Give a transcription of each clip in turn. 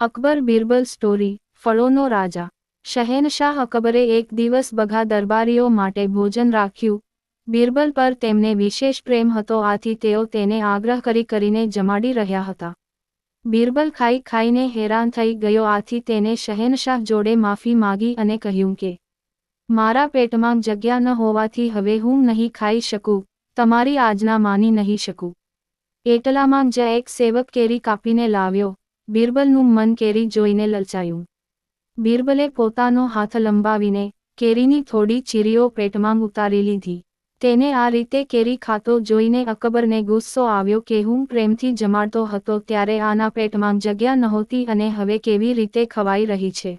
Akbar Birbal story ફળોનો રાજા। શહેનશાહ અકબરે એક દિવસ બધા દરબારીઓ માટે ભોજન રાખ્યું। બિરબલ પર તેમને વિશેષ પ્રેમ હતો, આથી તેઓ તેને આગ્રહ કરીને જમાડી રહ્યા હતા। બિરબલ ખાઈ ખાઈને હેરાન થઈ ગયો, આથી તેને શહેનશાહ જોડે માફી માગી અને કહ્યું કે મારા પેટમાં જગ્યા ન હોવાથી હવે હું નહીં ખાઈ શકું, તમારી આજ્ઞા માની નહીં શકું। એટલામાં જ એક સેવક કેરી કાપીને લાવ્યો। બિરબલનું મન કેરી જોઈને લલચાયું। બિરબલે પોતાનો હાથ લંબાવીને કેરીની થોડી ચીરીઓ પેટમાં ઉતારી લીધી। તેને આ રીતે કેરી ખાતો જોઈને અકબરને ગુસ્સો આવ્યો કે હું પ્રેમથી જમાડતો હતો ત્યારે આના પેટમાં જગ્યા નહોતી અને હવે કેવી રીતે ખવાઈ રહી છે।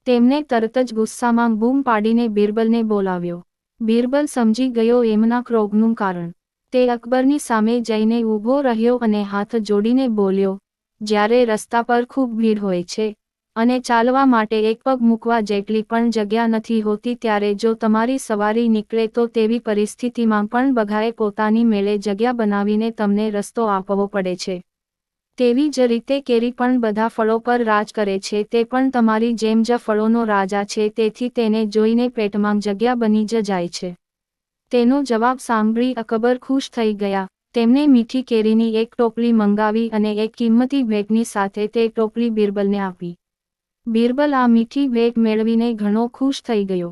તેમને તરત જ ગુસ્સામાં બૂમ પાડીને બિરબલને બોલાવ્યો। બિરબલ સમજી ગયો એમના ક્રોધનું કારણ। તે અકબરની સામે જઈને ઊભો રહ્યો અને હાથ જોડીને બોલ્યો, જ્યારે રસ્તા પર ખૂબ ભીડ હોય છે અને ચાલવા માટે એક પગ મૂકવા જેટલી પણ જગ્યા નથી હોતી, ત્યારે જો તમારી સવારી નીકળે તો તેવી પરિસ્થિતિમાં પણ બધાએ પોતાની મેળે જગ્યા બનાવીને તમને રસ્તો આપવો પડે છે। તેવી જ રીતે કેરી પણ બધા ફળો પર રાજ કરે છે, તે પણ તમારી જેમ જ ફળોનો રાજા છે, તેથી તેને જોઈને પેટમાં જગ્યા બની જ જાય છે। તેનો જવાબ સાંભળી અકબર ખુશ થઈ ગયા। તેમણે મીઠી કેરીની એક ટોપલી મંગાવી અને એક કિંમતી ભેટની સાથે તે ટોપલી બિરબલને આપી। બિરબલ આ મીઠી ભેટ મેળવીને ઘણો ખુશ થઈ ગયો।